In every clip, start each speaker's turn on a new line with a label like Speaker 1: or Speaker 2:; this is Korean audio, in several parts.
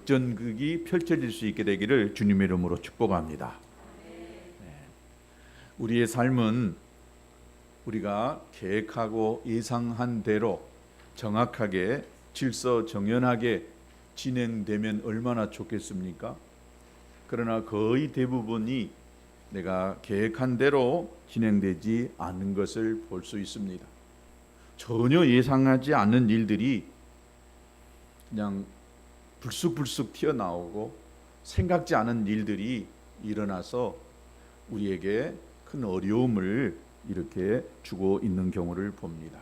Speaker 1: 역전극이 펼쳐질 수 있게 되기를 주님의 이름으로 축복합니다. 우리의 삶은 우리가 계획하고 예상한 대로 정확하게 질서정연하게 진행되면 얼마나 좋겠습니까? 그러나 거의 대부분이 내가 계획한 대로 진행되지 않는 것을 볼 수 있습니다. 전혀 예상하지 않는 일들이 그냥 불쑥불쑥 튀어나오고 생각지 않은 일들이 일어나서 우리에게 큰 어려움을 이렇게 주고 있는 경우를 봅니다.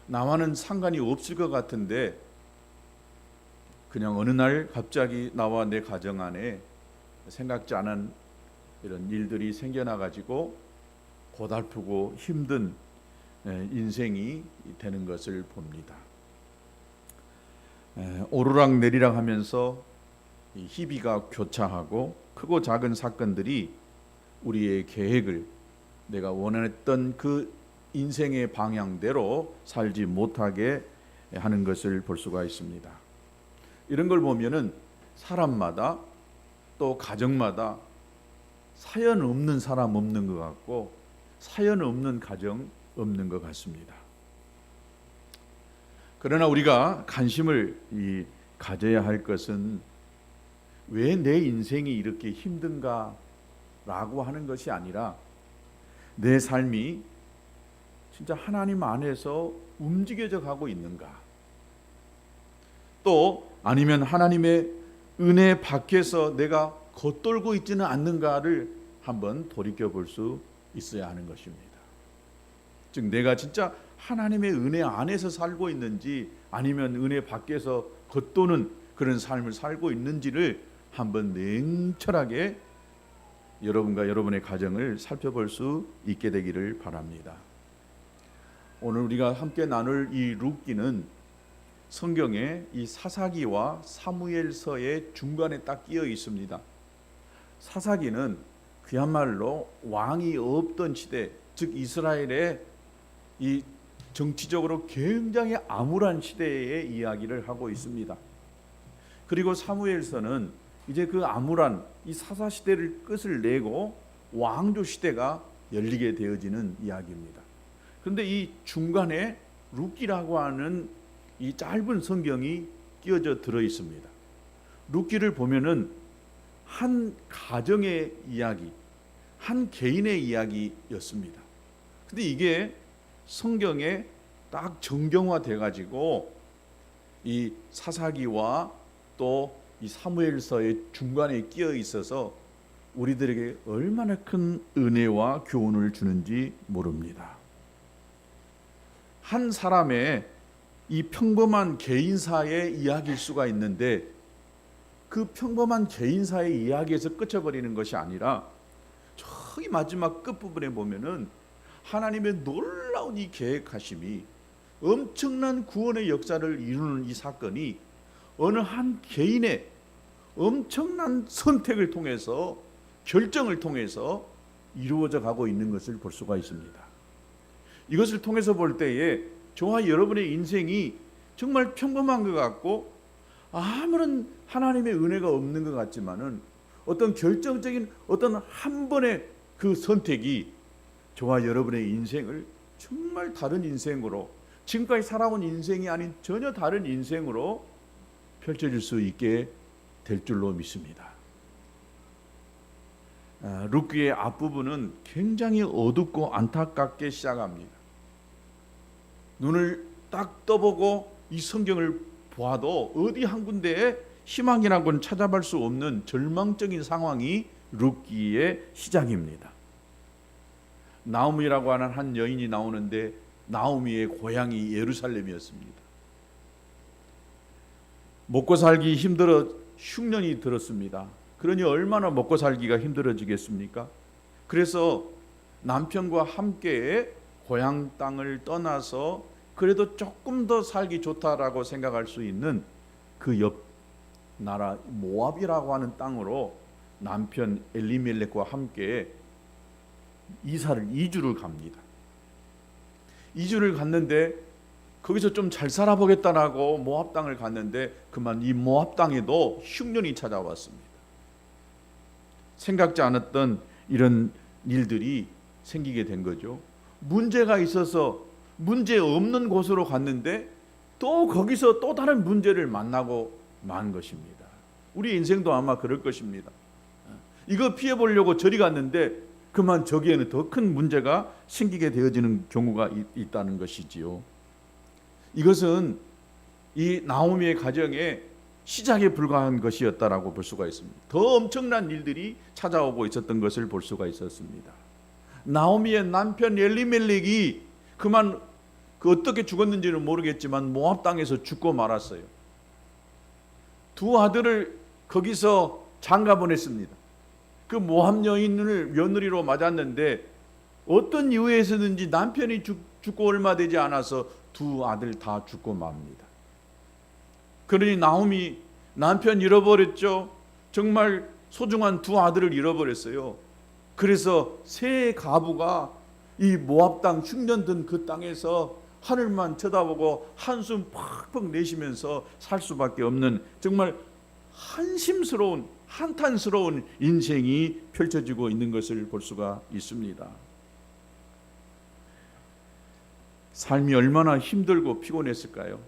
Speaker 1: 나와는 상관이 없을 것 같은데 그냥 어느 날 갑자기 나와 내 가정 안에 생각지 않은 이런 일들이 생겨나가지고 고달프고 힘든 인생이 되는 것을 봅니다. 오르락 내리락 하면서 희비가 교차하고 크고 작은 사건들이 우리의 계획을 내가 원했던 그 인생의 방향대로 살지 못하게 하는 것을 볼 수가 있습니다. 이런 걸 보면은 사람마다 또 가정마다 사연 없는 사람 없는 것 같고 사연 없는 가정 없는 것 같습니다. 그러나 우리가 관심을 가져야 할 것은 왜 내 인생이 이렇게 힘든가 라고 하는 것이 아니라 내 삶이 진짜 하나님 안에서 움직여져 가고 있는가, 또 아니면 하나님의 은혜 밖에서 내가 겉돌고 있지는 않는가를 한번 돌이켜 볼 수 있어야 하는 것입니다. 즉 내가 진짜 하나님의 은혜 안에서 살고 있는지 아니면 은혜 밖에서 겉도는 그런 삶을 살고 있는지를 한번 냉철하게 여러분과 여러분의 가정을 살펴볼 수 있게 되기를 바랍니다. 오늘 우리가 함께 나눌 이 룻기는 성경에 이 사사기와 사무엘서의 중간에 딱 끼어 있습니다. 사사기는 그야말로 왕이 없던 시대, 즉 이스라엘의 이 정치적으로 굉장히 암울한 시대의 이야기를 하고 있습니다. 그리고 사무엘서는 이제 그 암울한 이 사사 시대를 끝을 내고 왕조 시대가 열리게 되어지는 이야기입니다. 그런데 이 중간에 룻기라고 하는 이 짧은 성경이 끼어져 들어 있습니다. 룻기를 보면은 한 가정의 이야기, 한 개인의 이야기였습니다. 근데 이게 성경에 딱 정경화돼 가지고 이 사사기와 또 이 사무엘서의 중간에 끼어 있어서 우리들에게 얼마나 큰 은혜와 교훈을 주는지 모릅니다. 한 사람의 이 평범한 개인사의 이야기일 수가 있는데 그 평범한 개인사의 이야기에서 끝쳐버리는 것이 아니라 저기 마지막 끝부분에 보면은 하나님의 놀라운 이 계획하심이 엄청난 구원의 역사를 이루는 이 사건이 어느 한 개인의 엄청난 선택을 통해서 결정을 통해서 이루어져 가고 있는 것을 볼 수가 있습니다. 이것을 통해서 볼 때에 저와 여러분의 인생이 정말 평범한 것 같고 아무런 하나님의 은혜가 없는 것 같지만은 어떤 결정적인 어떤 한 번의 그 선택이 저와 여러분의 인생을 정말 다른 인생으로, 지금까지 살아온 인생이 아닌 전혀 다른 인생으로 펼쳐질 수 있게 될 줄로 믿습니다. 룻기의 앞부분은 굉장히 어둡고 안타깝게 시작합니다. 눈을 딱 떠보고 이 성경을 보아도 어디 한 군데에 희망이라고는 찾아볼 수 없는 절망적인 상황이 룻기의 시작입니다. 나오미라고 하는 한 여인이 나오는데 나오미의 고향이 예루살렘이었습니다. 먹고 살기 힘들어 흉년이 들었습니다. 그러니 얼마나 먹고 살기가 힘들어지겠습니까? 그래서 남편과 함께 고향 땅을 떠나서 그래도 조금 더 살기 좋다라고 생각할 수 있는 그 옆 나라 모압이라고 하는 땅으로 남편 엘리멜렉과 함께 이주를 갑니다. 이주를 갔는데 거기서 좀 잘 살아보겠다라고 모압 땅을 갔는데 그만 이 모압 땅에도 흉년이 찾아왔습니다. 생각지 않았던 이런 일들이 생기게 된 거죠. 문제가 있어서 문제 없는 곳으로 갔는데 또 거기서 또 다른 문제를 만나고 만 것입니다. 우리 인생도 아마 그럴 것입니다. 이거 피해 보려고 저리 갔는데 그만 저기에는 더 큰 문제가 생기게 되어지는 경우가 있다는 것이지요. 이것은 이 나오미의 가정의 시작에 불과한 것이었다라고 볼 수가 있습니다. 더 엄청난 일들이 찾아오고 있었던 것을 볼 수가 있었습니다. 나오미의 남편 엘리멜렉이 그만 어떻게 죽었는지는 모르겠지만 모압 땅에서 죽고 말았어요. 두 아들을 거기서 장가 보냈습니다. 그 모압 여인을 며느리로 맞았는데 어떤 이유에서든지 남편이 죽고 얼마 되지 않아서 두 아들 다 죽고 맙니다. 그러니 나오미 남편 잃어버렸죠. 정말 소중한 두 아들을 잃어버렸어요. 그래서 세 가부가 이 모압 땅 흉년든 그 땅에서 하늘만 쳐다보고 한숨 팍팍 내쉬면서 살 수밖에 없는 정말 한심스러운 한탄스러운 인생이 펼쳐지고 있는 것을 볼 수가 있습니다. 삶이 얼마나 힘들고 피곤했을까요?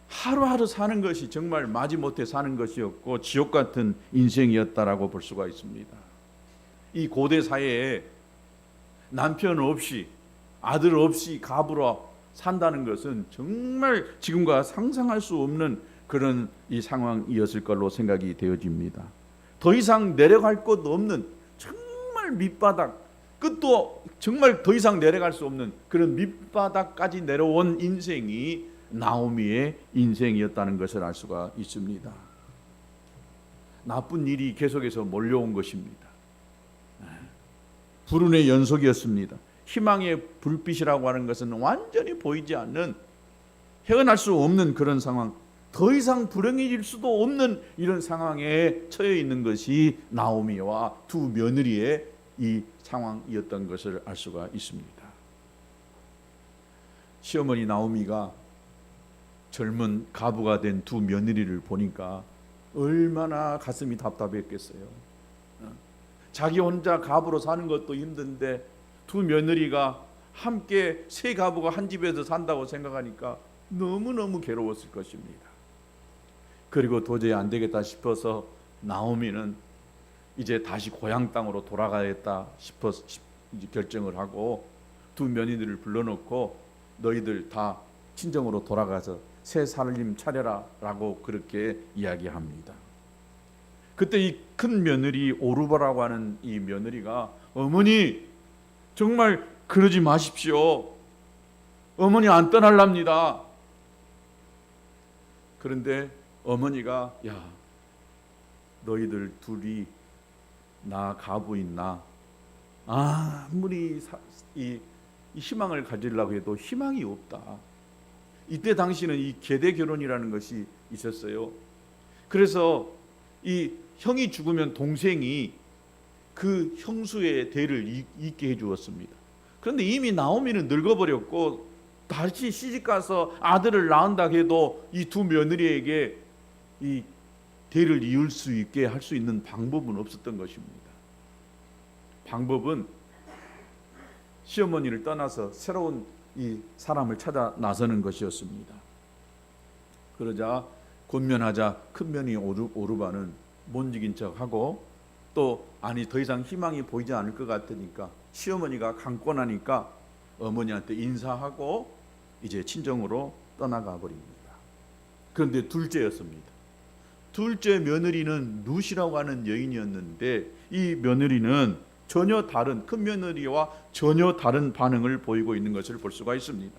Speaker 1: 하루하루 사는 것이 정말 마지못해 사는 것이었고 지옥 같은 인생이었다라고 볼 수가 있습니다. 이 고대 사회에 남편 없이 아들 없이 가부로 산다는 것은 정말 지금과 상상할 수 없는 그런 이 상황이었을 걸로 생각이 되어집니다. 더 이상 내려갈 곳 없는 정말 밑바닥, 끝도 정말 더 이상 내려갈 수 없는 그런 밑바닥까지 내려온 인생이 나오미의 인생이었다는 것을 알 수가 있습니다. 나쁜 일이 계속해서 몰려온 것입니다. 불운의 연속이었습니다. 희망의 불빛이라고 하는 것은 완전히 보이지 않는, 헤어날 수 없는 그런 상황, 더 이상 불행해질 수도 없는 이런 상황에 처해 있는 것이 나오미와 두 며느리의 이 상황이었던 것을 알 수가 있습니다. 시어머니 나오미가 젊은 가부가 된 두 며느리를 보니까 얼마나 가슴이 답답했겠어요. 자기 혼자 가부로 사는 것도 힘든데 두 며느리가 함께 세 가부가 한 집에서 산다고 생각하니까 너무너무 괴로웠을 것입니다. 그리고 도저히 안 되겠다 싶어서 나오미는 이제 다시 고향 땅으로 돌아가겠다 싶어서 결정을 하고 두 며느리들을 불러놓고 너희들 다 친정으로 돌아가서 새 살림 차려라 라고 그렇게 이야기합니다. 그때 이 큰 며느리 오르바라고 하는 이 며느리가 어머니 정말 그러지 마십시오. 어머니 안 떠날랍니다. 그런데 어머니가 야 너희들 둘이 나 가부인 나 아무리 이 희망을 가지려고 해도 희망이 없다. 이때 당시는 이 계대 결혼이라는 것이 있었어요. 그래서 이 형이 죽으면 동생이 그 형수의 대를 잇게 해주었습니다. 그런데 이미 나오미는 늙어버렸고 다시 시집가서 아들을 낳는다 해도 이 두 며느리에게 이 대를 이을 수 있게 할 수 있는 방법은 없었던 것입니다. 방법은 시어머니를 떠나서 새로운 이 사람을 찾아 나서는 것이었습니다. 그러자 권면하자 큰며느리 오르바는 못 이긴 척하고 또 아니 더 이상 희망이 보이지 않을 것 같으니까 시어머니가 강권하니까 어머니한테 인사하고 이제 친정으로 떠나가 버립니다. 그런데 둘째였습니다. 둘째 며느리는 룻이라고 하는 여인이었는데 이 며느리는 전혀 다른, 큰 며느리와 전혀 다른 반응을 보이고 있는 것을 볼 수가 있습니다.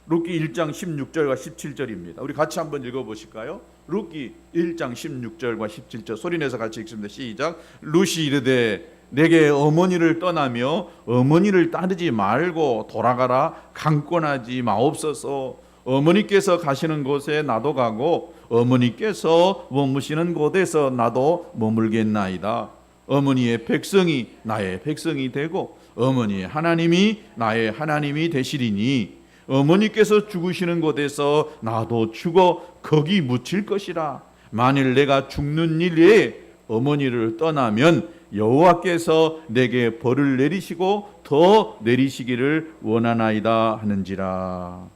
Speaker 1: 룻기 1장 16절과 17절입니다. 우리 같이 한번 읽어보실까요? 룻기 1장 16절과 17절 소리내서 같이 읽습니다. 시작. 룻이 이르되 내게 어머니를 떠나며 어머니를 따르지 말고 돌아가라. 강권하지 마옵소서. 어머니께서 가시는 곳에 나도 가고 어머니께서 머무시는 곳에서 나도 머물겠나이다. 어머니의 백성이 나의 백성이 되고 어머니의 하나님이 나의 하나님이 되시리니 어머니께서 죽으시는 곳에서 나도 죽어 거기 묻힐 것이라. 만일 내가 죽는 일에 어머니를 떠나면 여호와께서 내게 벌을 내리시고 더 내리시기를 원하나이다 하는지라.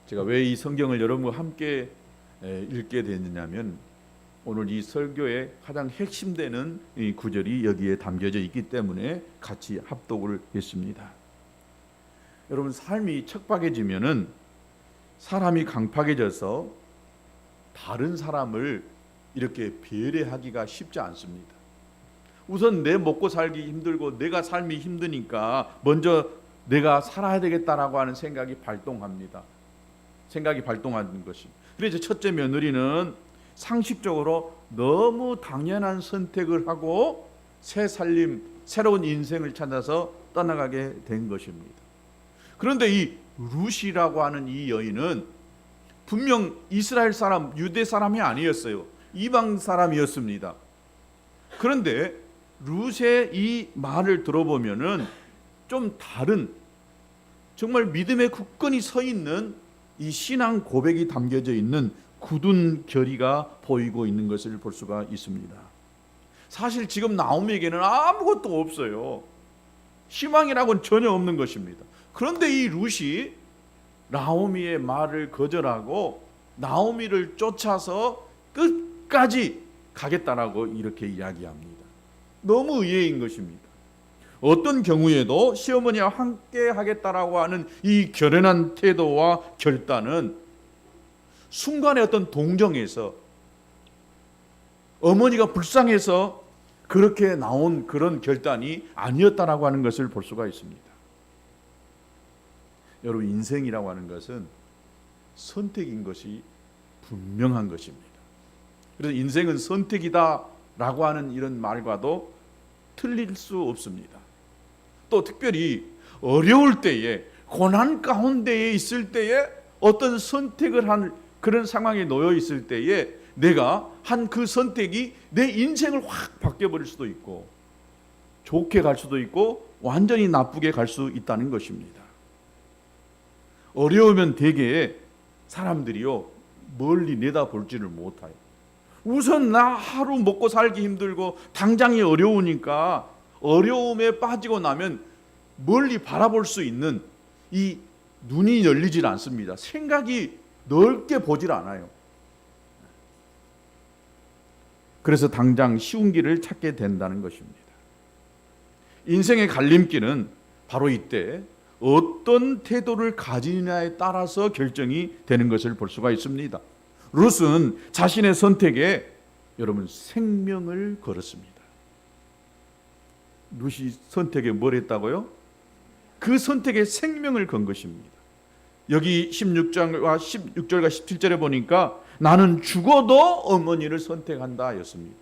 Speaker 1: 제가 왜 이 성경을 여러분과 함께 읽게 됐느냐면 오늘 이 설교의 가장 핵심되는 이 구절이 여기에 담겨져 있기 때문에 같이 합독을 했습니다. 여러분, 삶이 척박해지면은 사람이 강팍해져서 다른 사람을 이렇게 배려하기가 쉽지 않습니다. 우선 내 먹고 살기 힘들고 내가 삶이 힘드니까 먼저 내가 살아야 되겠다라고 하는 생각이 발동합니다. 생각이 발동하는 것이. 그래서 첫째 며느리는 상식적으로 너무 당연한 선택을 하고 새 살림, 새로운 인생을 찾아서 떠나가게 된 것입니다. 그런데 이 룻이라고 하는 이 여인은 분명 이스라엘 사람, 유대 사람이 아니었어요. 이방 사람이었습니다. 그런데 룻의 이 말을 들어보면은 좀 다른, 정말 믿음의 굳건히 서 있는 이 신앙 고백이 담겨져 있는 굳은 결의가 보이고 있는 것을 볼 수가 있습니다. 사실 지금 나오미에게는 아무것도 없어요. 희망이라고는 전혀 없는 것입니다. 그런데 이 룻이 나오미의 말을 거절하고 나오미를 쫓아서 끝까지 가겠다라고 이렇게 이야기합니다. 너무 의외인 것입니다. 어떤 경우에도 시어머니와 함께 하겠다라고 하는 이 결연한 태도와 결단은 순간의 어떤 동정에서 어머니가 불쌍해서 그렇게 나온 그런 결단이 아니었다라고 하는 것을 볼 수가 있습니다. 여러분, 인생이라고 하는 것은 선택인 것이 분명한 것입니다. 그래서 인생은 선택이다라고 하는 이런 말과도 틀릴 수 없습니다. 또 특별히 어려울 때에, 고난 가운데에 있을 때에, 어떤 선택을 한 그런 상황에 놓여 있을 때에 내가 한 그 선택이 내 인생을 확 바뀌어버릴 수도 있고 좋게 갈 수도 있고 완전히 나쁘게 갈 수 있다는 것입니다. 어려우면 대개 사람들이요, 멀리 내다볼지를 못해요. 우선 나 하루 먹고 살기 힘들고 당장이 어려우니까 어려움에 빠지고 나면 멀리 바라볼 수 있는 이 눈이 열리질 않습니다. 생각이 넓게 보질 않아요. 그래서 당장 쉬운 길을 찾게 된다는 것입니다. 인생의 갈림길은 바로 이때 어떤 태도를 가지느냐에 따라서 결정이 되는 것을 볼 수가 있습니다. 룻은 자신의 선택에 여러분 생명을 걸었습니다. 룻이 선택에 뭘 했다고요? 그 선택에 생명을 건 것입니다. 여기 16절과 17절에 보니까 나는 죽어도 어머니를 선택한다 였습니다.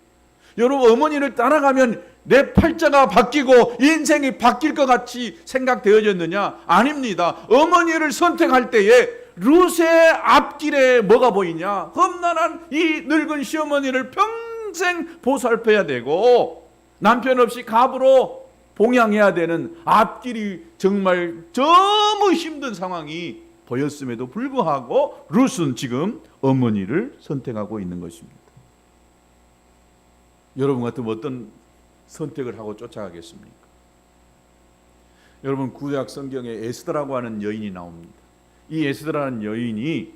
Speaker 1: 여러분, 어머니를 따라가면 내 팔자가 바뀌고 인생이 바뀔 것 같이 생각되어졌느냐? 아닙니다. 어머니를 선택할 때에 룻의 앞길에 뭐가 보이냐? 험난한 이 늙은 시어머니를 평생 보살펴야 되고 남편 없이 갑으로 봉양해야 되는 앞길이 정말 너무 힘든 상황이 보였음에도 불구하고 룻은 지금 어머니를 선택하고 있는 것입니다. 여러분 같으면 어떤 선택을 하고 쫓아가겠습니까? 여러분, 구약 성경에 에스더라고 하는 여인이 나옵니다. 이 에스더라는 여인이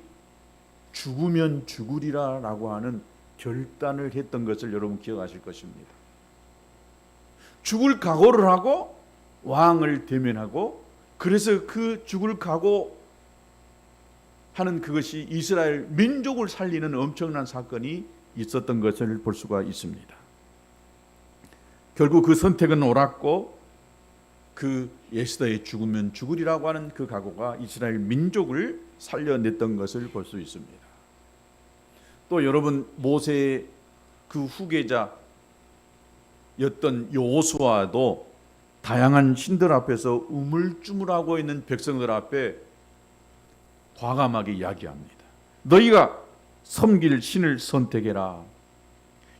Speaker 1: 죽으면 죽으리라라고 하는 결단을 했던 것을 여러분 기억하실 것입니다. 죽을 각오를 하고 왕을 대면하고, 그래서 그 죽을 각오 하는 그것이 이스라엘 민족을 살리는 엄청난 사건이 있었던 것을 볼 수가 있습니다. 결국 그 선택은 옳았고 그 에스더의 죽으면 죽으리라고 하는 그 각오가 이스라엘 민족을 살려냈던 것을 볼 수 있습니다. 또 여러분, 모세의 그 후계자였던 여호수아도 다양한 신들 앞에서 우물쭈물하고 있는 백성들 앞에 과감하게 이야기합니다. 너희가 섬길 신을 선택해라.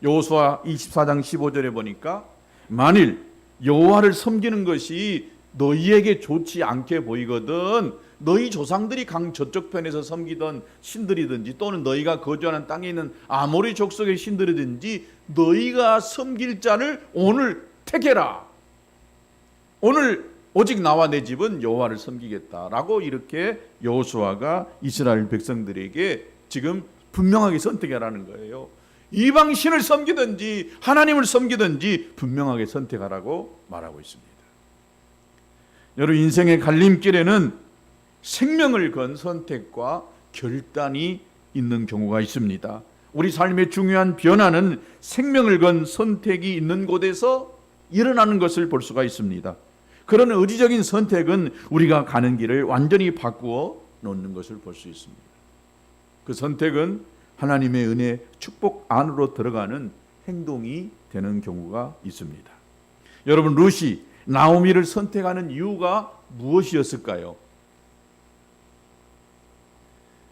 Speaker 1: 여호수아 24장 15절에 보니까 만일 여호와를 섬기는 것이 너희에게 좋지 않게 보이거든. 너희 조상들이 강 저쪽 편에서 섬기던 신들이든지 또는 너희가 거주하는 땅에 있는 아모리 족속의 신들이든지 너희가 섬길 자를 오늘 택해라. 오늘 오직 나와 내 집은 여호와를 섬기겠다라고 이렇게 여호수아가 이스라엘 백성들에게 지금 분명하게 선택하라는 거예요. 이방 신을 섬기든지 하나님을 섬기든지 분명하게 선택하라고 말하고 있습니다. 여러분, 인생의 갈림길에는 생명을 건 선택과 결단이 있는 경우가 있습니다. 우리 삶의 중요한 변화는 생명을 건 선택이 있는 곳에서 일어나는 것을 볼 수가 있습니다. 그런 의지적인 선택은 우리가 가는 길을 완전히 바꾸어 놓는 것을 볼 수 있습니다. 그 선택은 하나님의 은혜, 축복 안으로 들어가는 행동이 되는 경우가 있습니다. 여러분, 룻이 나오미를 선택하는 이유가 무엇이었을까요?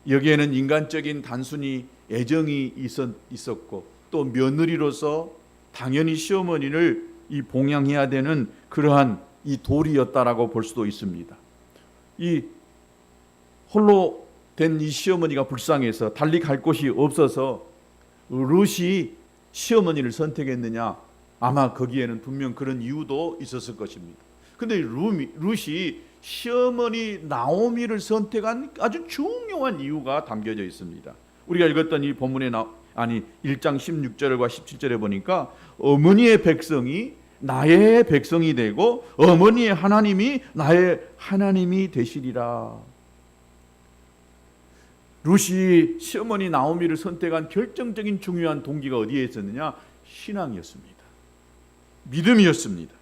Speaker 1: 여기에는 인간적인 단순히 애정이 있었고 또 며느리로서 당연히 시어머니를 봉양해야 되는 그러한 이 도리였다라고 볼 수도 있습니다. 이 홀로 된 이 시어머니가 불쌍해서 달리 갈 곳이 없어서 룻이 시어머니를 선택했느냐? 아마 거기에는 분명 그런 이유도 있었을 것입니다. 근데 룻이 시어머니 나오미를 선택한 아주 중요한 이유가 담겨져 있습니다. 우리가 읽었던 이 본문에 1장 16절과 17절에 보니까 어머니의 백성이 나의 백성이 되고 어머니의 하나님이 나의 하나님이 되시리라. 룻이 시어머니 나오미를 선택한 결정적인 중요한 동기가 어디에 있었느냐? 신앙이었습니다. 믿음이었습니다.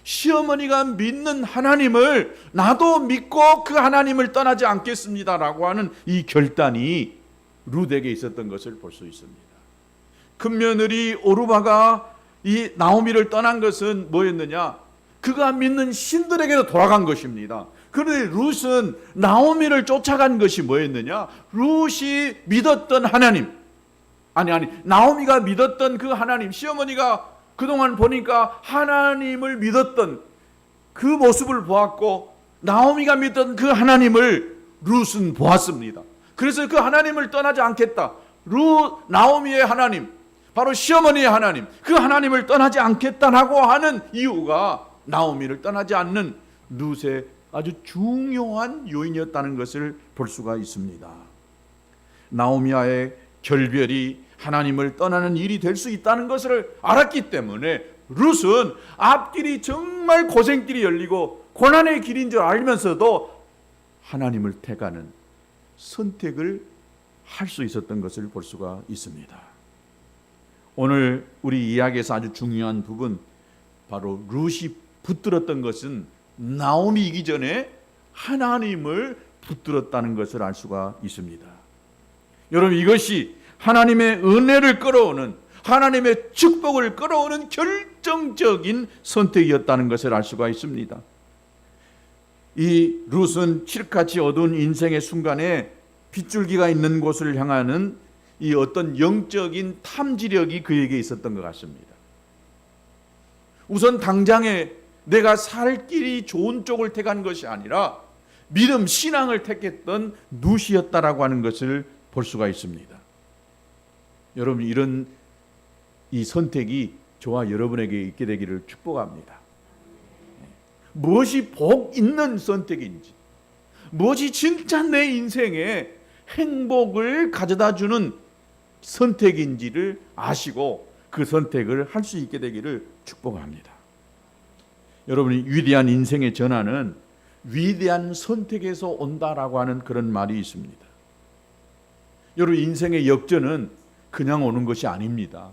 Speaker 1: 시어머니가 믿는 하나님을 나도 믿고 그 하나님을 떠나지 않겠습니다라고 하는 이 결단이 룻에게 있었던 것을 볼 수 있습니다. 큰며느리 오르바가 이 나오미를 떠난 것은 뭐였느냐? 그가 믿는 신들에게로 돌아간 것입니다. 그런데 룻은 나오미를 쫓아간 것이 뭐였느냐? 룻이 믿었던 하나님, 나오미가 믿었던 그 하나님, 시어머니가 그동안 보니까 하나님을 믿었던 그 모습을 보았고 나오미가 믿던 그 하나님을 룻은 보았습니다. 그래서 그 하나님을 떠나지 않겠다. 나오미의 하나님, 바로 시어머니의 하나님, 그 하나님을 떠나지 않겠다라고 하는 이유가 나오미를 떠나지 않는 룻의 아주 중요한 요인이었다는 것을 볼 수가 있습니다. 나오미와의 결별이 하나님을 떠나는 일이 될 수 있다는 것을 알았기 때문에 룻은 앞길이 정말 고생길이 열리고 고난의 길인 줄 알면서도 하나님을 택하는 선택을 할 수 있었던 것을 볼 수가 있습니다. 오늘 우리 이야기에서 아주 중요한 부분, 바로 룻이 붙들었던 것은 나오미이기 전에 하나님을 붙들었다는 것을 알 수가 있습니다. 여러분, 이것이 하나님의 은혜를 끌어오는, 하나님의 축복을 끌어오는 결정적인 선택이었다는 것을 알 수가 있습니다. 이 룻은 칠흑같이 어두운 인생의 순간에 빗줄기가 있는 곳을 향하는 이 어떤 영적인 탐지력이 그에게 있었던 것 같습니다. 우선 당장에 내가 살 길이 좋은 쪽을 택한 것이 아니라 믿음, 신앙을 택했던 룻이었다라고 하는 것을 볼 수가 있습니다. 여러분, 이런 이 선택이 저와 여러분에게 있게 되기를 축복합니다. 무엇이 복 있는 선택인지, 무엇이 진짜 내 인생에 행복을 가져다 주는 선택인지를 아시고 그 선택을 할 수 있게 되기를 축복합니다. 여러분이 위대한 인생의 전환은 위대한 선택에서 온다라고 하는 그런 말이 있습니다. 여러분, 인생의 역전은 그냥 오는 것이 아닙니다.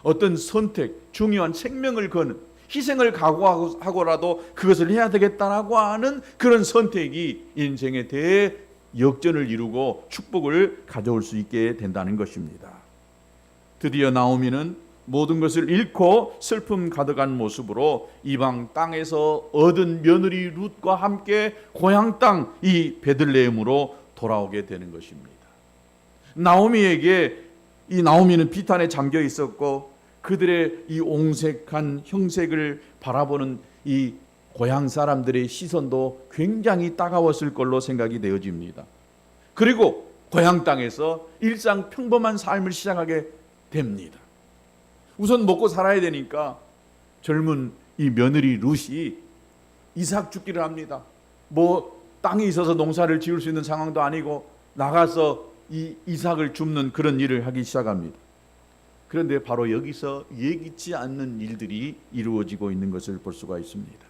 Speaker 1: 어떤 선택, 중요한 생명을 거는, 희생을 각오하고라도 그것을 해야 되겠다라고 하는 그런 선택이 인생의 대역전을 이루고 축복을 가져올 수 있게 된다는 것입니다. 드디어 나오미는 모든 것을 잃고 슬픔 가득한 모습으로 이방 땅에서 얻은 며느리 룻과 함께 고향 땅 이 베들레헴으로 돌아오게 되는 것입니다. 나오미에게 이 나오미는 비탄에 잠겨 있었고 그들의 이 옹색한 형색을 바라보는 이 고향 사람들의 시선도 굉장히 따가웠을 걸로 생각이 되어집니다. 그리고 고향 땅에서 일상 평범한 삶을 시작하게 됩니다. 우선 먹고 살아야 되니까 젊은 이 며느리 룻이 이삭 줍기를 합니다. 뭐 땅이 있어서 농사를 지을 수 있는 상황도 아니고 나가서 이 이삭을 줍는 그런 일을 하기 시작합니다. 그런데 바로 여기서 예기치 않는 일들이 이루어지고 있는 것을 볼 수가 있습니다.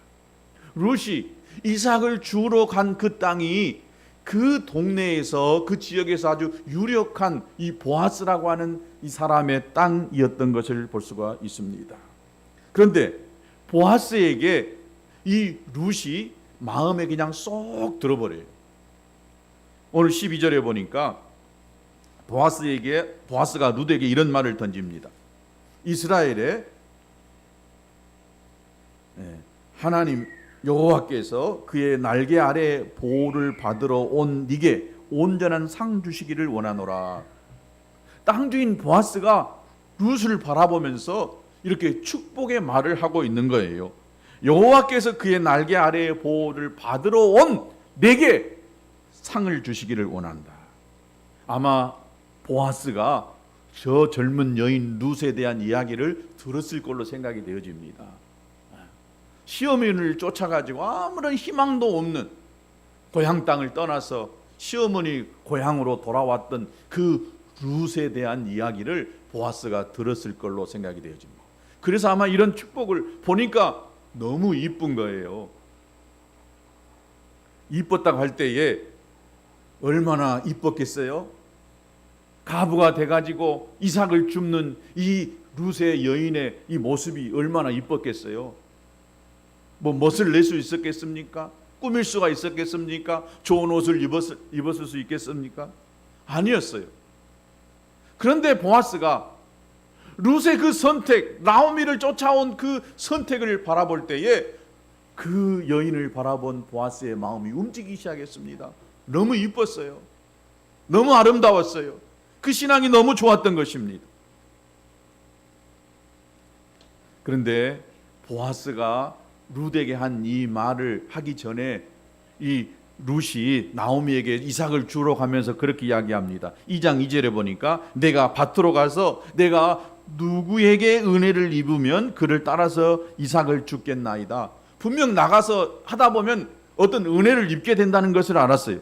Speaker 1: 룻이 이삭을 주우러 간 그 땅이 그 동네에서 그 지역에서 아주 유력한 이 보아스라고 하는 이 사람의 땅이었던 것을 볼 수가 있습니다. 그런데 보아스에게 이 룻이 마음에 그냥 쏙 들어버려요. 오늘 12절에 보니까 보아스가 룻에게 이런 말을 던집니다. 이스라엘의 하나님 여호와께서 그의 날개 아래 보호를 받으러 온 네게 온전한 상 주시기를 원하노라. 땅 주인 보아스가 룻을 바라보면서 이렇게 축복의 말을 하고 있는 거예요. 여호와께서 그의 날개 아래의 보호를 받으러 온 내게 상을 주시기를 원한다. 아마 보아스가 저 젊은 여인 룻에 대한 이야기를 들었을 걸로 생각이 되어집니다. 시어머니를 쫓아가지고 아무런 희망도 없는 고향 땅을 떠나서 시어머니 고향으로 돌아왔던 그 룻에 대한 이야기를 보아스가 들었을 걸로 생각이 되어집니다. 그래서 아마 이런 축복을 보니까 너무 이쁜 거예요. 이뻤다고 할 때에 얼마나 이뻤겠어요? 가부가 돼가지고 이삭을 줍는 이 룻의 여인의 이 모습이 얼마나 이뻤겠어요? 뭐 멋을 낼 수 있었겠습니까? 꾸밀 수가 있었겠습니까? 좋은 옷을 입었을 수 있겠습니까? 아니었어요. 그런데 보아스가 룻의 그 선택, 나오미를 쫓아온 그 선택을 바라볼 때에 그 여인을 바라본 보아스의 마음이 움직이기 시작했습니다. 너무 이뻤어요. 너무 아름다웠어요. 그 신앙이 너무 좋았던 것입니다. 그런데 보아스가 룻에게 한 이 말을 하기 전에 이 룻이 나오미에게 이삭을 주러 가면서 그렇게 이야기합니다. 2장 2절에 보니까 내가 밭으로 가서 내가 누구에게 은혜를 입으면 그를 따라서 이삭을 줍겠나이다. 분명 나가서 하다 보면 어떤 은혜를 입게 된다는 것을 알았어요.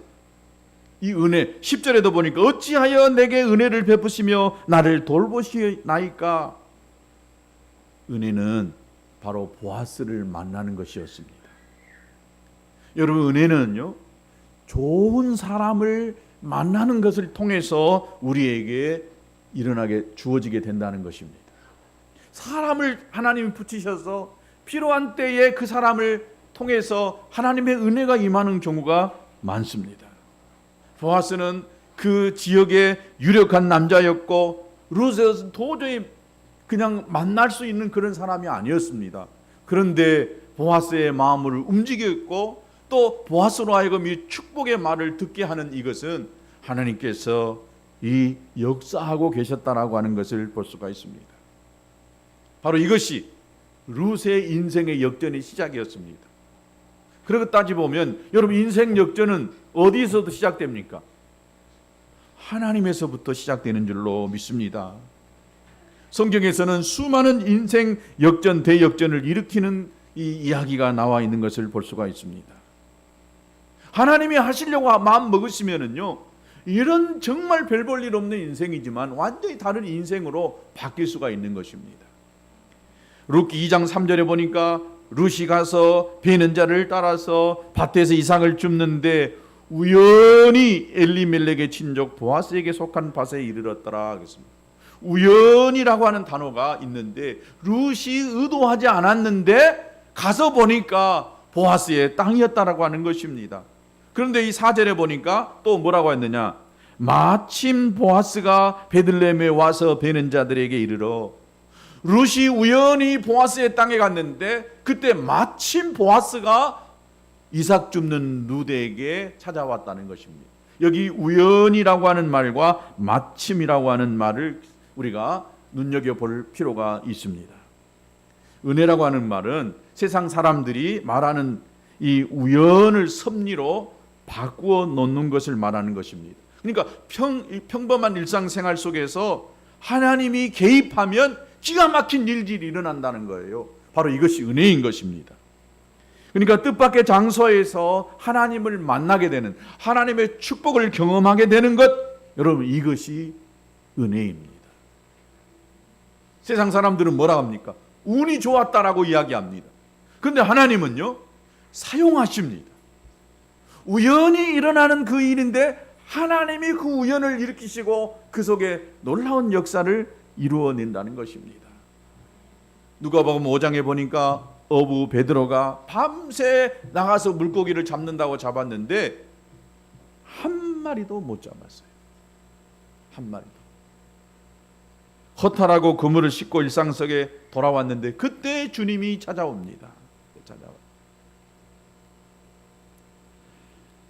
Speaker 1: 이 은혜 10절에도 보니까 어찌하여 내게 은혜를 베푸시며 나를 돌보시나이까. 은혜는 바로 보아스를 만나는 것이었습니다. 여러분, 은혜는요, 좋은 사람을 만나는 것을 통해서 우리에게 일어나게 주어지게 된다는 것입니다. 사람을 하나님이 붙이셔서 필요한 때에 그 사람을 통해서 하나님의 은혜가 임하는 경우가 많습니다. 보아스는 그 지역의 유력한 남자였고 룻은 도저히 그냥 만날 수 있는 그런 사람이 아니었습니다. 그런데 보아스의 마음을 움직였고 또 보아스로 하여금 이 축복의 말을 듣게 하는 이것은 하나님께서 이 역사하고 계셨다라고 하는 것을 볼 수가 있습니다. 바로 이것이 룻의 인생의 역전의 시작이었습니다. 그렇게 따지보면 여러분, 인생 역전은 어디서도 시작됩니까? 하나님에서부터 시작되는 줄로 믿습니다. 성경에서는 수많은 인생 역전, 대역전을 일으키는 이 이야기가 나와 있는 것을 볼 수가 있습니다. 하나님이 하시려고 마음 먹으시면은요, 이런 정말 별 볼 일 없는 인생이지만 완전히 다른 인생으로 바뀔 수가 있는 것입니다. 룻기 2장 3절에 보니까 룻이 가서 베는 자를 따라서 밭에서 이삭을 줍는데 우연히 엘리멜렉의 친족 보아스에게 속한 밭에 이르렀더라 하겠습니다. 우연이라고 하는 단어가 있는데 룻이 의도하지 않았는데 가서 보니까 보아스의 땅이었다라고 하는 것입니다. 그런데 이 4절에 보니까 또 뭐라고 했느냐, 마침 보아스가 베들레헴에 와서 베는 자들에게 이르러. 룻이 우연히 보아스의 땅에 갔는데 그때 마침 보아스가 이삭 줍는 룻에게 찾아왔다는 것입니다. 여기 우연이라고 하는 말과 마침이라고 하는 말을 우리가 눈여겨볼 필요가 있습니다. 은혜라고 하는 말은 세상 사람들이 말하는 이 우연을 섭리로 바꾸어 놓는 것을 말하는 것입니다. 그러니까 평범한 일상생활 속에서 하나님이 개입하면 기가 막힌 일들이 일어난다는 거예요. 바로 이것이 은혜인 것입니다. 그러니까 뜻밖의 장소에서 하나님을 만나게 되는, 하나님의 축복을 경험하게 되는 것, 여러분, 이것이 은혜입니다. 세상 사람들은 뭐라 합니까? 운이 좋았다라고 이야기합니다. 그런데 하나님은요, 사용하십니다. 우연히 일어나는 그 일인데 하나님이 그 우연을 일으키시고 그 속에 놀라운 역사를 이루어낸다는 것입니다. 누가복음 5장에 보니까 어부 베드로가 밤새 나가서 물고기를 잡는다고 잡았는데 한 마리도 못 잡았어요. 한 마리도. 허탈하고 그물을 싣고 일상 속에 돌아왔는데 그때 주님이 찾아옵니다.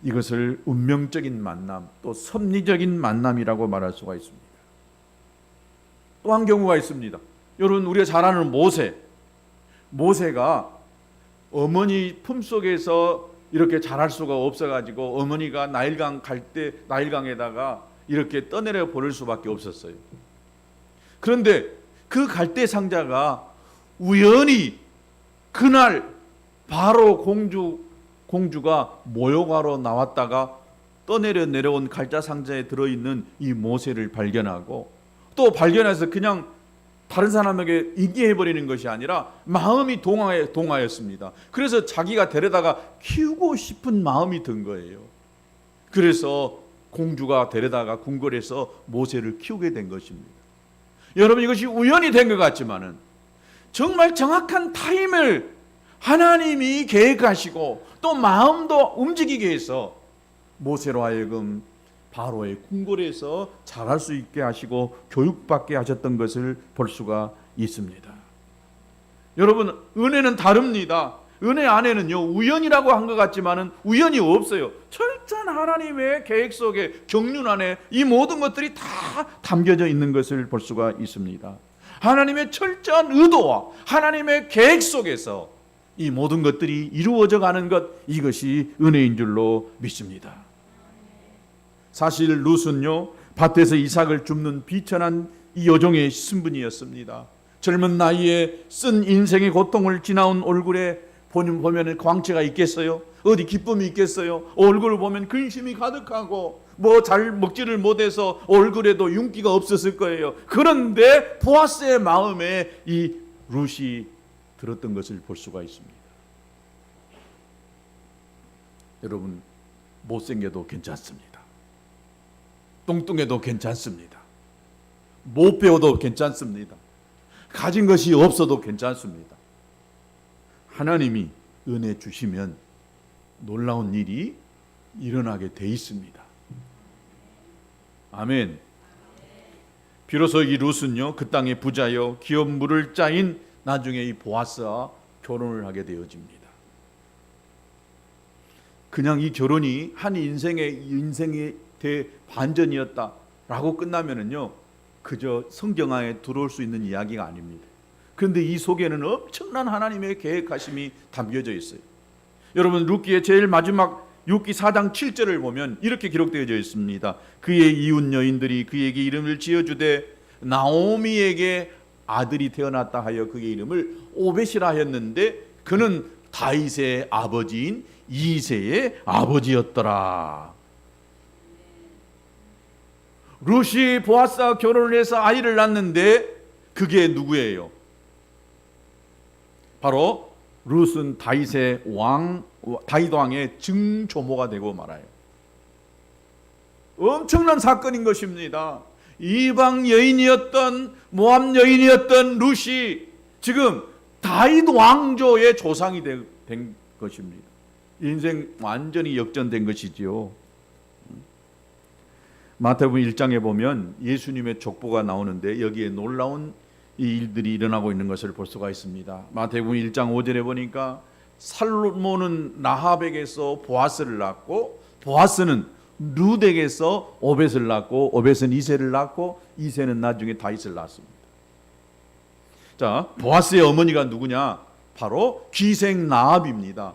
Speaker 1: 이것을 운명적인 만남, 또 섭리적인 만남이라고 말할 수가 있습니다. 또 한 경우가 있습니다. 여러분, 우리가 잘 아는 모세가 어머니 품속에서 이렇게 자랄 수가 없어가지고 어머니가 나일강 갈 때 나일강에다가 이렇게 떠내려 보낼 수밖에 없었어요. 그런데 그 갈대 상자가 우연히 그날 바로 공주가 모욕하러 나왔다가 떠내려 내려온 갈자 상자에 들어있는 이 모세를 발견하고, 또 발견해서 그냥 다른 사람에게 인기해버리는 것이 아니라 마음이 동하였습니다. 그래서 자기가 데려다가 키우고 싶은 마음이 든 거예요. 그래서 공주가 데려다가 궁궐에서 모세를 키우게 된 것입니다. 여러분, 이것이 우연이 된 것 같지만은 정말 정확한 타임을 하나님이 계획하시고 또 마음도 움직이게 해서 모세로 하여금 바로의 궁궐에서 자랄 수 있게 하시고 교육받게 하셨던 것을 볼 수가 있습니다. 여러분, 은혜는 다릅니다. 은혜 안에는요, 우연이라고 한 것 같지만은 우연이 없어요. 철저한 하나님의 계획 속에, 경륜 안에 이 모든 것들이 다 담겨져 있는 것을 볼 수가 있습니다. 하나님의 철저한 의도와 하나님의 계획 속에서 이 모든 것들이 이루어져 가는 것, 이것이 은혜인 줄로 믿습니다. 사실 룻은요, 밭에서 이삭을 줍는 비천한 이 여종의 신분이었습니다. 젊은 나이에 쓴 인생의 고통을 지나온 얼굴에 보면 광채가 있겠어요? 어디 기쁨이 있겠어요? 얼굴을 보면 근심이 가득하고 뭐 잘 먹지를 못해서 얼굴에도 윤기가 없었을 거예요. 그런데 보아스의 마음에 이 룻이 들었던 것을 볼 수가 있습니다. 여러분, 못생겨도 괜찮습니다. 뚱뚱해도 괜찮습니다. 못 배워도 괜찮습니다. 가진 것이 없어도 괜찮습니다. 하나님이 은혜 주시면 놀라운 일이 일어나게 돼 있습니다. 아멘. 비로소 이 룻은요, 그 땅의 부자여 기업 물을 짜인 나중에 이 보아스와 결혼을 하게 되어집니다. 그냥 이 결혼이 한 인생의 대반전이었다라고 끝나면은요, 그저 성경 안에 들어올 수 있는 이야기가 아닙니다. 그런데 이 속에는 엄청난 하나님의 계획하심이 담겨져 있어요. 여러분, 룻기의 제일 마지막 룻기 4장 7절을 보면 이렇게 기록되어져 있습니다. 그의 이웃 여인들이 그에게 이름을 지어주되 나오미에게 아들이 태어났다 하여 그의 이름을 오벳이라 하였는데 그는 다윗의 아버지인 이새의 아버지였더라. 룻이 보아스와 결혼을 해서 아이를 낳는데 그게 누구예요? 바로 룻은 다윗 왕의 증조모가 되고 말아요. 엄청난 사건인 것입니다. 이방 여인이었던 모압 여인이었던 룻이 지금 다윗 왕조의 조상이 된 것입니다. 인생 완전히 역전된 것이지요. 마태복음 1장에 보면 예수님의 족보가 나오는데 여기에 놀라운 이 일들이 일어나고 있는 것을 볼 수가 있습니다. 마태복음 1장 5절에 보니까 살몬은 라합에게서 보아스를 낳고 보아스는 룻에게서 오벳을 낳고 오벳은 이새를 낳고 이새는 나중에 다윗을 낳습니다. 자, 보아스의 어머니가 누구냐? 바로 기생 라합입니다.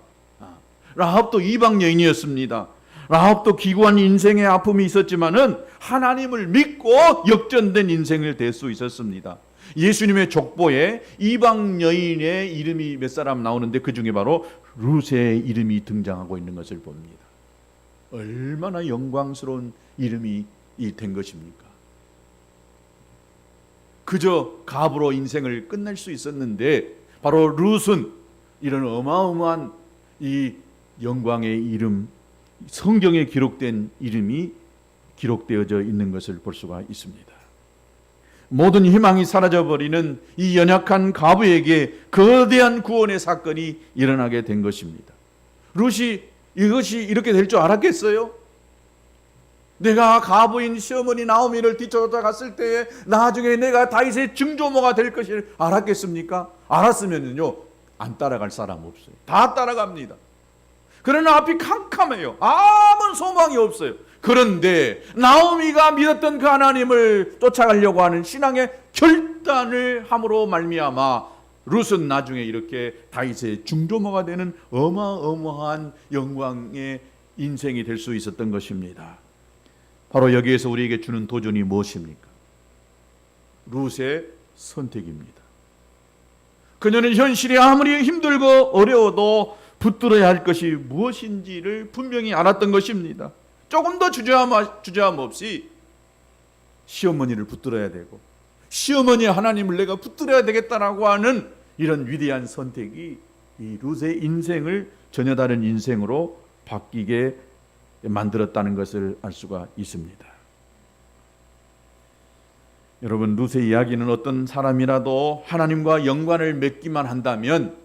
Speaker 1: 라합도 이방 여인이었습니다. 라합도 기구한 인생의 아픔이 있었지만은 하나님을 믿고 역전된 인생을 될 수 있었습니다. 예수님의 족보에 이방 여인의 이름이 몇 사람 나오는데 그 중에 바로 룻의 이름이 등장하고 있는 것을 봅니다. 얼마나 영광스러운 이름이 된 것입니까? 그저 갑으로 인생을 끝낼 수 있었는데 바로 룻은 이런 어마어마한 이 영광의 이름, 성경에 기록된 이름이 기록되어져 있는 것을 볼 수가 있습니다. 모든 희망이 사라져버리는 이 연약한 과부에게 거대한 구원의 사건이 일어나게 된 것입니다. 룻이 이것이 이렇게 될 줄 알았겠어요? 내가 과부인 시어머니 나오미를 뒤쫓아갔을 때에 나중에 내가 다윗의 증조모가 될 것을 알았겠습니까? 알았으면요 안 따라갈 사람 없어요. 다 따라갑니다. 그러나 앞이 캄캄해요. 아무 소망이 없어요. 그런데 나오미가 믿었던 그 하나님을 쫓아가려고 하는 신앙의 결단을 함으로 말미암아 룻은 나중에 이렇게 다윗의 중조모가 되는 어마어마한 영광의 인생이 될 수 있었던 것입니다. 바로 여기에서 우리에게 주는 도전이 무엇입니까? 룻의 선택입니다. 그녀는 현실이 아무리 힘들고 어려워도 붙들어야 할 것이 무엇인지를 분명히 알았던 것입니다. 조금 더 주저함 없이 시어머니를 붙들어야 되고 시어머니의 하나님을 내가 붙들어야 되겠다라고 하는 이런 위대한 선택이 이 룻의 인생을 전혀 다른 인생으로 바뀌게 만들었다는 것을 알 수가 있습니다. 여러분, 룻의 이야기는 어떤 사람이라도 하나님과 연관을 맺기만 한다면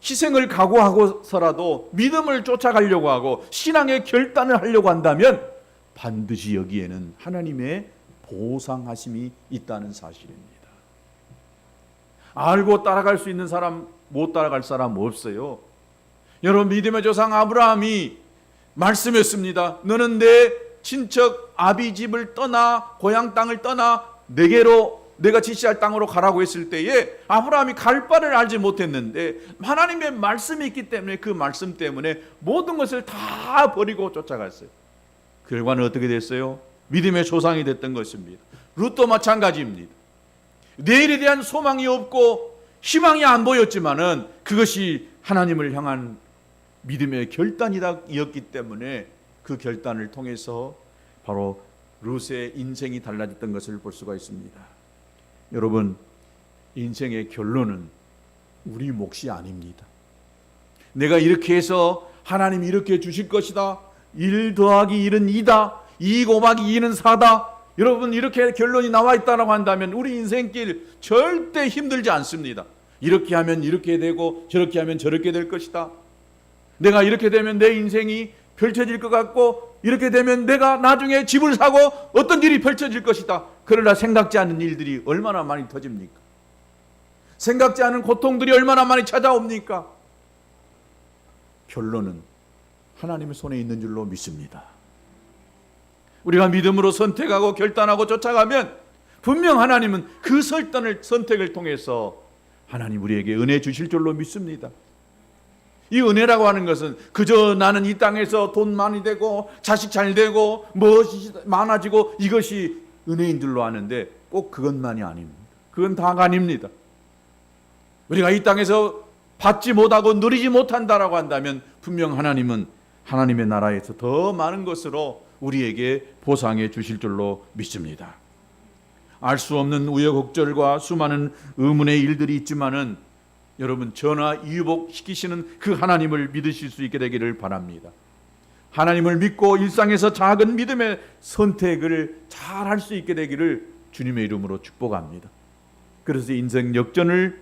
Speaker 1: 희생을 각오하고서라도 믿음을 쫓아가려고 하고 신앙의 결단을 하려고 한다면 반드시 여기에는 하나님의 보상하심이 있다는 사실입니다. 알고 따라갈 수 있는 사람, 못 따라갈 사람 없어요. 여러분, 믿음의 조상 아브라함이 말씀했습니다. 너는 내 친척 아비 집을 떠나 고향 땅을 떠나 내게로 내가 지시할 땅으로 가라고 했을 때에 아브라함이 갈 바를 알지 못했는데 하나님의 말씀이 있기 때문에 그 말씀 때문에 모든 것을 다 버리고 쫓아갔어요. 결과는 어떻게 됐어요? 믿음의 조상이 됐던 것입니다. 룻도 마찬가지입니다. 내일에 대한 소망이 없고 희망이 안 보였지만은 그것이 하나님을 향한 믿음의 결단이었기 때문에 그 결단을 통해서 바로 룻의 인생이 달라졌던 것을 볼 수가 있습니다. 여러분, 인생의 결론은 우리 몫이 아닙니다. 내가 이렇게 해서 하나님이 이렇게 주실 것이다. 1 더하기 1은 2다. 2 곱하기 2는 4다. 여러분, 이렇게 결론이 나와 있다고 한다면 우리 인생길 절대 힘들지 않습니다. 이렇게 하면 이렇게 되고 저렇게 하면 저렇게 될 것이다. 내가 이렇게 되면 내 인생이 펼쳐질 것 같고 이렇게 되면 내가 나중에 집을 사고 어떤 일이 펼쳐질 것이다. 그러나 생각지 않은 일들이 얼마나 많이 터집니까? 생각지 않은 고통들이 얼마나 많이 찾아옵니까? 결론은 하나님의 손에 있는 줄로 믿습니다. 우리가 믿음으로 선택하고 결단하고 쫓아가면 분명 하나님은 그 선택을 통해서 하나님 우리에게 은혜 주실 줄로 믿습니다. 이 은혜라고 하는 것은 그저 나는 이 땅에서 돈 많이 되고 자식 잘 되고 무엇이 많아지고 이것이 은혜인 줄로 아는데 꼭 그것만이 아닙니다. 그건 다가 아닙니다. 우리가 이 땅에서 받지 못하고 누리지 못한다라고 한다면 분명 하나님은 하나님의 나라에서 더 많은 것으로 우리에게 보상해 주실 줄로 믿습니다. 알 수 없는 우여곡절과 수많은 의문의 일들이 있지만은 여러분, 전화위복시키시는 그 하나님을 믿으실 수 있게 되기를 바랍니다. 하나님을 믿고 일상에서 작은 믿음의 선택을 잘 할 수 있게 되기를 주님의 이름으로 축복합니다. 그래서 인생 역전을